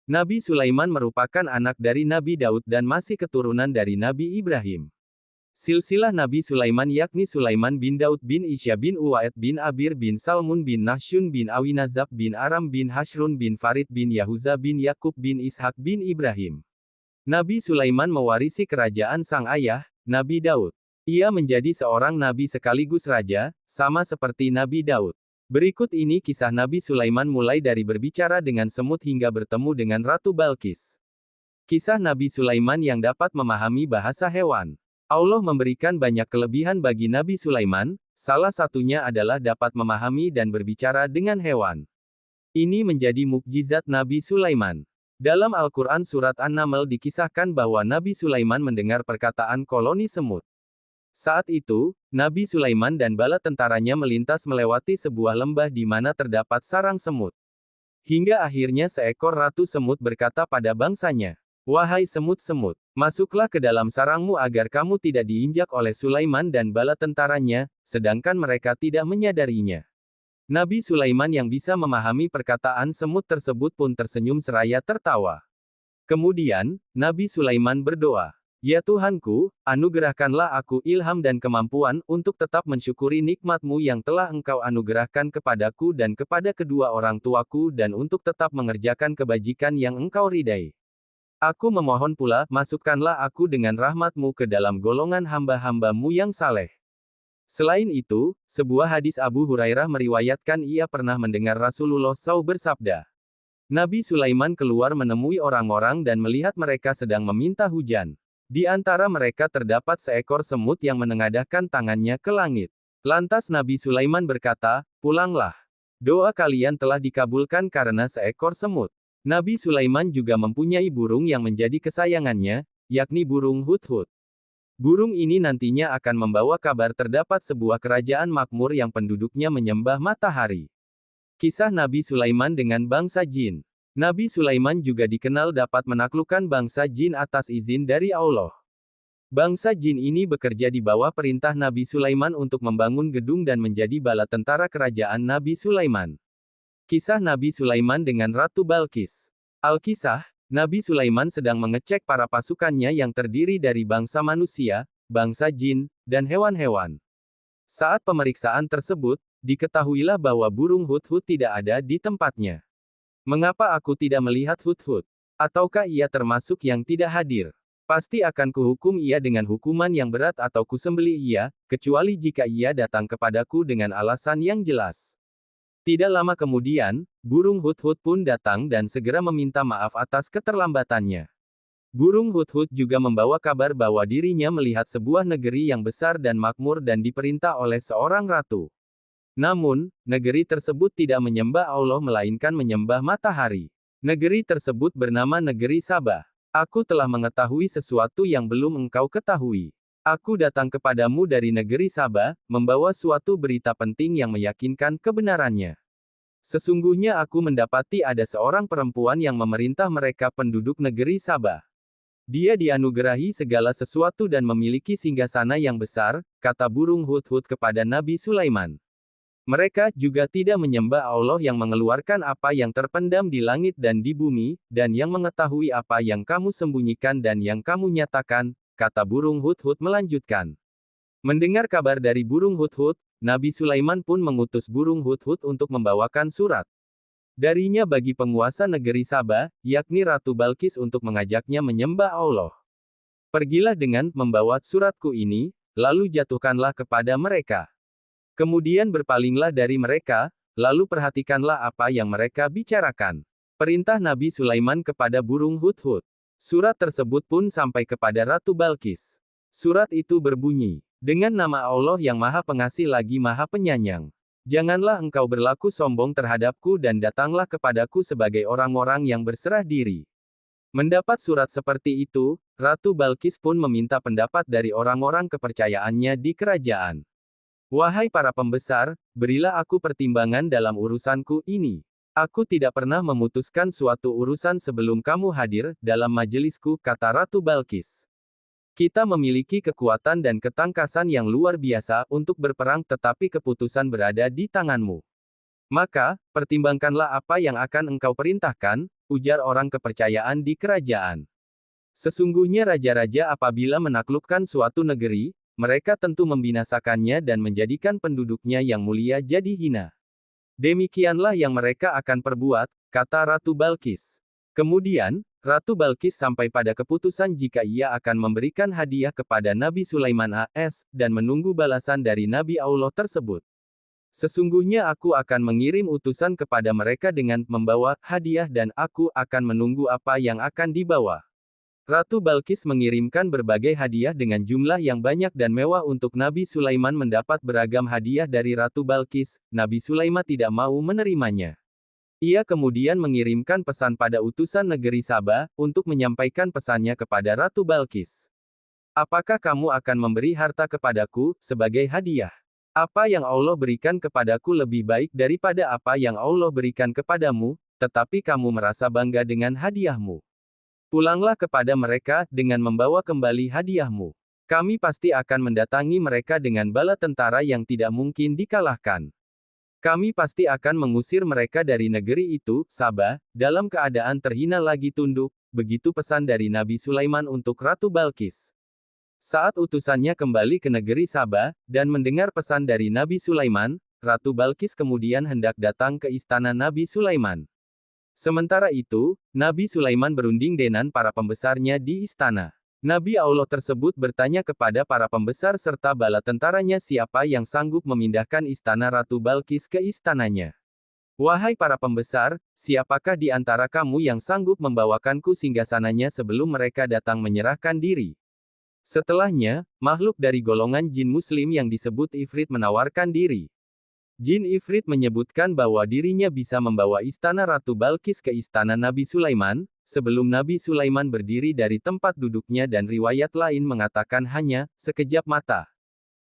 Nabi Sulaiman merupakan anak dari Nabi Daud dan masih keturunan dari Nabi Ibrahim. Silsilah Nabi Sulaiman yakni Sulaiman bin Daud bin Isya bin Uwaid bin Abir bin Salmun bin Nahshun bin Awinazab bin Aram bin Hashrun bin Farid bin Yahuza bin Yakub bin Ishak bin Ibrahim. Nabi Sulaiman mewarisi kerajaan sang ayah, Nabi Daud. Ia menjadi seorang nabi sekaligus raja, sama seperti Nabi Daud. Berikut ini kisah Nabi Sulaiman mulai dari berbicara dengan semut hingga bertemu dengan Ratu Balkis. Kisah Nabi Sulaiman yang dapat memahami bahasa hewan. Allah memberikan banyak kelebihan bagi Nabi Sulaiman, salah satunya adalah dapat memahami dan berbicara dengan hewan. Ini menjadi mukjizat Nabi Sulaiman. Dalam Al-Quran Surat An-Naml dikisahkan bahwa Nabi Sulaiman mendengar perkataan koloni semut. Saat itu, Nabi Sulaiman dan bala tentaranya melintas melewati sebuah lembah di mana terdapat sarang semut. Hingga akhirnya seekor ratu semut berkata pada bangsanya, "Wahai semut-semut, masuklah ke dalam sarangmu agar kamu tidak diinjak oleh Sulaiman dan bala tentaranya, sedangkan mereka tidak menyadarinya." Nabi Sulaiman yang bisa memahami perkataan semut tersebut pun tersenyum seraya tertawa. Kemudian, Nabi Sulaiman berdoa, "Ya Tuhanku, anugerahkanlah aku ilham dan kemampuan untuk tetap mensyukuri nikmat-Mu yang telah Engkau anugerahkan kepadaku dan kepada kedua orang tuaku dan untuk tetap mengerjakan kebajikan yang Engkau ridai. Aku memohon pula, masukkanlah aku dengan rahmat-Mu ke dalam golongan hamba-hamba-Mu yang saleh." Selain itu, sebuah hadis Abu Hurairah meriwayatkan ia pernah mendengar Rasulullah SAW bersabda, "Nabi Sulaiman keluar menemui orang-orang dan melihat mereka sedang meminta hujan. Di antara mereka terdapat seekor semut yang menengadahkan tangannya ke langit. Lantas Nabi Sulaiman berkata, 'Pulanglah. Doa kalian telah dikabulkan karena seekor semut.' Nabi Sulaiman juga mempunyai burung yang menjadi kesayangannya, yakni burung hudhud. Burung ini nantinya akan membawa kabar terdapat sebuah kerajaan makmur yang penduduknya menyembah matahari." Kisah Nabi Sulaiman dengan bangsa jin. Nabi Sulaiman juga dikenal dapat menaklukkan bangsa jin atas izin dari Allah. Bangsa jin ini bekerja di bawah perintah Nabi Sulaiman untuk membangun gedung dan menjadi bala tentara kerajaan Nabi Sulaiman. Kisah Nabi Sulaiman dengan Ratu Balkis. Al-Kisah, Nabi Sulaiman sedang mengecek para pasukannya yang terdiri dari bangsa manusia, bangsa jin, dan hewan-hewan. Saat pemeriksaan tersebut, diketahuilah bahwa burung hudhud tidak ada di tempatnya. "Mengapa aku tidak melihat hudhud? Ataukah ia termasuk yang tidak hadir? Pasti akan kuhukum ia dengan hukuman yang berat atau kusembelih ia, kecuali jika ia datang kepadaku dengan alasan yang jelas." Tidak lama kemudian, burung hudhud pun datang dan segera meminta maaf atas keterlambatannya. Burung hudhud juga membawa kabar bahwa dirinya melihat sebuah negeri yang besar dan makmur dan diperintah oleh seorang ratu. Namun, negeri tersebut tidak menyembah Allah melainkan menyembah matahari. Negeri tersebut bernama Negeri Sabah. "Aku telah mengetahui sesuatu yang belum engkau ketahui. Aku datang kepadamu dari negeri Sabah, membawa suatu berita penting yang meyakinkan kebenarannya. Sesungguhnya aku mendapati ada seorang perempuan yang memerintah mereka penduduk negeri Sabah. Dia dianugerahi segala sesuatu dan memiliki singgasana yang besar," kata burung hudhud kepada Nabi Sulaiman. "Mereka juga tidak menyembah Allah yang mengeluarkan apa yang terpendam di langit dan di bumi, dan yang mengetahui apa yang kamu sembunyikan dan yang kamu nyatakan," kata burung hudhud melanjutkan. Mendengar kabar dari burung hudhud, Nabi Sulaiman pun mengutus burung hudhud untuk membawakan surat darinya bagi penguasa negeri Sabah, yakni Ratu Balkis untuk mengajaknya menyembah Allah. "Pergilah dengan membawa suratku ini, lalu jatuhkanlah kepada mereka. Kemudian berpalinglah dari mereka, lalu perhatikanlah apa yang mereka bicarakan." Perintah Nabi Sulaiman kepada burung hudhud. Surat tersebut pun sampai kepada Ratu Balkis. Surat itu berbunyi, "Dengan nama Allah yang Maha Pengasih lagi Maha Penyayang. Janganlah engkau berlaku sombong terhadapku dan datanglah kepadaku sebagai orang-orang yang berserah diri." Mendapat surat seperti itu, Ratu Balkis pun meminta pendapat dari orang-orang kepercayaannya di kerajaan. "Wahai para pembesar, berilah aku pertimbangan dalam urusanku ini. Aku tidak pernah memutuskan suatu urusan sebelum kamu hadir dalam majelisku," kata Ratu Balkis. "Kita memiliki kekuatan dan ketangkasan yang luar biasa untuk berperang tetapi keputusan berada di tanganmu. Maka, pertimbangkanlah apa yang akan engkau perintahkan, ujar orang kepercayaan di kerajaan. Sesungguhnya raja-raja apabila menaklukkan suatu negeri, mereka tentu membinasakannya dan menjadikan penduduknya yang mulia jadi hina. Demikianlah yang mereka akan perbuat, kata Ratu Balkis. Kemudian, Ratu Balkis sampai pada keputusan jika ia akan memberikan hadiah kepada Nabi Sulaiman AS, dan menunggu balasan dari Nabi Allah tersebut. Sesungguhnya aku akan mengirim utusan kepada mereka dengan membawa hadiah dan aku akan menunggu apa yang akan dibawa. Ratu Balkis mengirimkan berbagai hadiah dengan jumlah yang banyak dan mewah untuk Nabi Sulaiman mendapat beragam hadiah dari Ratu Balkis. Nabi Sulaiman tidak mau menerimanya. Ia kemudian mengirimkan pesan pada utusan negeri Saba, untuk menyampaikan pesannya kepada Ratu Balkis. Apakah kamu akan memberi harta kepadaku, sebagai hadiah? Apa yang Allah berikan kepadaku lebih baik daripada apa yang Allah berikan kepadamu, tetapi kamu merasa bangga dengan hadiahmu. Pulanglah kepada mereka, dengan membawa kembali hadiahmu. Kami pasti akan mendatangi mereka dengan bala tentara yang tidak mungkin dikalahkan. Kami pasti akan mengusir mereka dari negeri itu, Saba, dalam keadaan terhina lagi tunduk, begitu pesan dari Nabi Sulaiman untuk Ratu Balkis. Saat utusannya kembali ke negeri Saba, dan mendengar pesan dari Nabi Sulaiman, Ratu Balkis kemudian hendak datang ke istana Nabi Sulaiman. Sementara itu, Nabi Sulaiman berunding dengan para pembesarnya di istana. Nabi Allah tersebut bertanya kepada para pembesar serta bala tentaranya siapa yang sanggup memindahkan istana Ratu Balkis ke istananya. Wahai para pembesar, siapakah di antara kamu yang sanggup membawakanku singgasananya sebelum mereka datang menyerahkan diri? Setelahnya, makhluk dari golongan jin muslim yang disebut Ifrit menawarkan diri. Jin Ifrit menyebutkan bahwa dirinya bisa membawa istana Ratu Balkis ke istana Nabi Sulaiman, sebelum Nabi Sulaiman berdiri dari tempat duduknya dan riwayat lain mengatakan hanya, sekejap mata.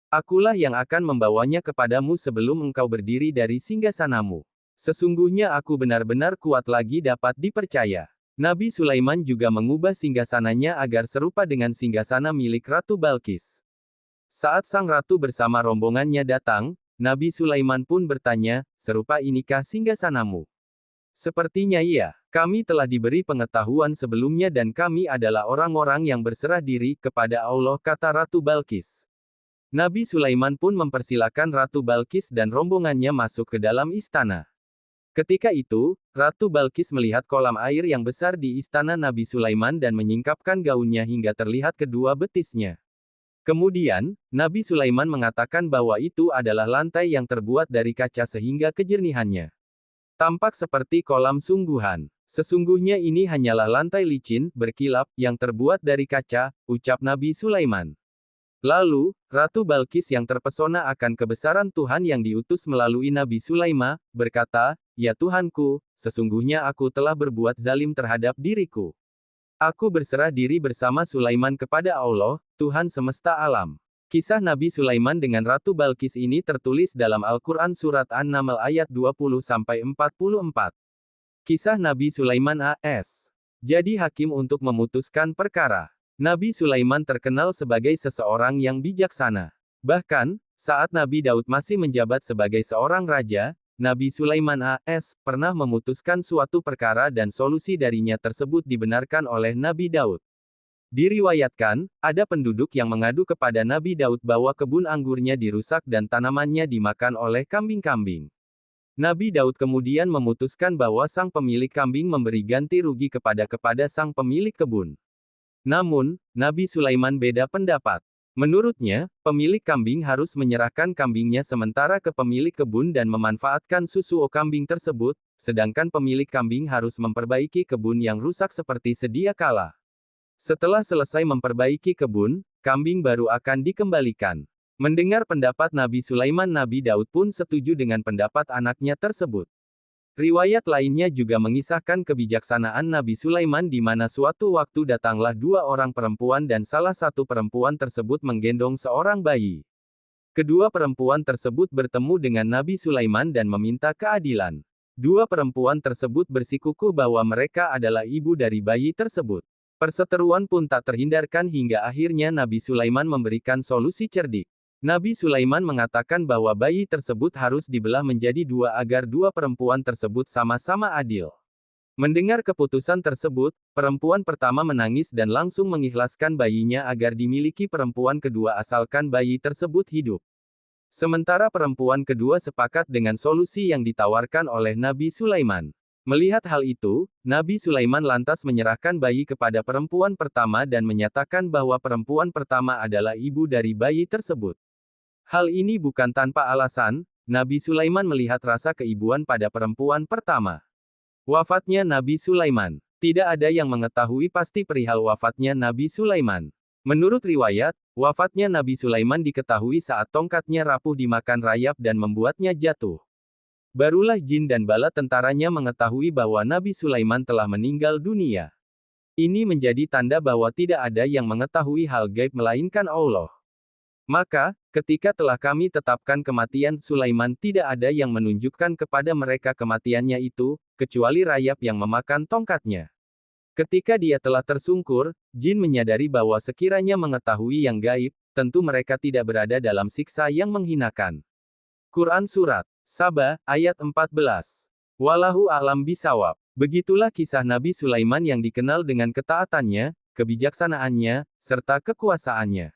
Akulah yang akan membawanya kepadamu sebelum engkau berdiri dari singgasanamu. Sesungguhnya aku benar-benar kuat lagi dapat dipercaya. Nabi Sulaiman juga mengubah singgasananya agar serupa dengan singgasana milik Ratu Balkis. Saat sang ratu bersama rombongannya datang, Nabi Sulaiman pun bertanya, serupa inikah singgasanamu? Sepertinya iya, kami telah diberi pengetahuan sebelumnya dan kami adalah orang-orang yang berserah diri kepada Allah, kata Ratu Balkis. Nabi Sulaiman pun mempersilakan Ratu Balkis dan rombongannya masuk ke dalam istana. Ketika itu, Ratu Balkis melihat kolam air yang besar di istana Nabi Sulaiman dan menyingkapkan gaunnya hingga terlihat kedua betisnya. Kemudian, Nabi Sulaiman mengatakan bahwa itu adalah lantai yang terbuat dari kaca sehingga kejernihannya tampak seperti kolam sungguhan. Sesungguhnya ini hanyalah lantai licin, berkilap, yang terbuat dari kaca, ucap Nabi Sulaiman. Lalu, Ratu Balkis yang terpesona akan kebesaran Tuhan yang diutus melalui Nabi Sulaiman, berkata, "Ya Tuhanku, sesungguhnya aku telah berbuat zalim terhadap diriku. Aku berserah diri bersama Sulaiman kepada Allah, Tuhan semesta alam." Kisah Nabi Sulaiman dengan Ratu Balkis ini tertulis dalam Al-Quran Surat An-Naml ayat 20-44. Kisah Nabi Sulaiman AS. Jadi hakim untuk memutuskan perkara. Nabi Sulaiman terkenal sebagai seseorang yang bijaksana. Bahkan, saat Nabi Daud masih menjabat sebagai seorang raja, Nabi Sulaiman AS pernah memutuskan suatu perkara dan solusi darinya tersebut dibenarkan oleh Nabi Daud. Diriwayatkan, ada penduduk yang mengadu kepada Nabi Daud bahwa kebun anggurnya dirusak dan tanamannya dimakan oleh kambing-kambing. Nabi Daud kemudian memutuskan bahwa sang pemilik kambing memberi ganti rugi kepada sang pemilik kebun. Namun, Nabi Sulaiman beda pendapat. Menurutnya, pemilik kambing harus menyerahkan kambingnya sementara ke pemilik kebun dan memanfaatkan susu kambing tersebut, sedangkan pemilik kambing harus memperbaiki kebun yang rusak seperti sedia kala. Setelah selesai memperbaiki kebun, kambing baru akan dikembalikan. Mendengar pendapat Nabi Sulaiman, Nabi Daud pun setuju dengan pendapat anaknya tersebut. Riwayat lainnya juga mengisahkan kebijaksanaan Nabi Sulaiman di mana suatu waktu datanglah dua orang perempuan dan salah satu perempuan tersebut menggendong seorang bayi. Kedua perempuan tersebut bertemu dengan Nabi Sulaiman dan meminta keadilan. Dua perempuan tersebut bersikukuh bahwa mereka adalah ibu dari bayi tersebut. Perseteruan pun tak terhindarkan hingga akhirnya Nabi Sulaiman memberikan solusi cerdik. Nabi Sulaiman mengatakan bahwa bayi tersebut harus dibelah menjadi dua agar dua perempuan tersebut sama-sama adil. Mendengar keputusan tersebut, perempuan pertama menangis dan langsung mengikhlaskan bayinya agar dimiliki perempuan kedua asalkan bayi tersebut hidup. Sementara perempuan kedua sepakat dengan solusi yang ditawarkan oleh Nabi Sulaiman. Melihat hal itu, Nabi Sulaiman lantas menyerahkan bayi kepada perempuan pertama dan menyatakan bahwa perempuan pertama adalah ibu dari bayi tersebut. Hal ini bukan tanpa alasan, Nabi Sulaiman melihat rasa keibuan pada perempuan pertama. Wafatnya Nabi Sulaiman. Tidak ada yang mengetahui pasti perihal wafatnya Nabi Sulaiman. Menurut riwayat, wafatnya Nabi Sulaiman diketahui saat tongkatnya rapuh dimakan rayap dan membuatnya jatuh. Barulah jin dan bala tentaranya mengetahui bahwa Nabi Sulaiman telah meninggal dunia. Ini menjadi tanda bahwa tidak ada yang mengetahui hal gaib melainkan Allah. Maka, ketika telah kami tetapkan kematian Sulaiman, tidak ada yang menunjukkan kepada mereka kematiannya itu, kecuali rayap yang memakan tongkatnya. Ketika dia telah tersungkur, jin menyadari bahwa sekiranya mengetahui yang gaib, tentu mereka tidak berada dalam siksa yang menghinakan. Quran Surat Saba, ayat 14. Wallahu a'lam bisawab. Begitulah kisah Nabi Sulaiman yang dikenal dengan ketaatannya, kebijaksanaannya, serta kekuasaannya.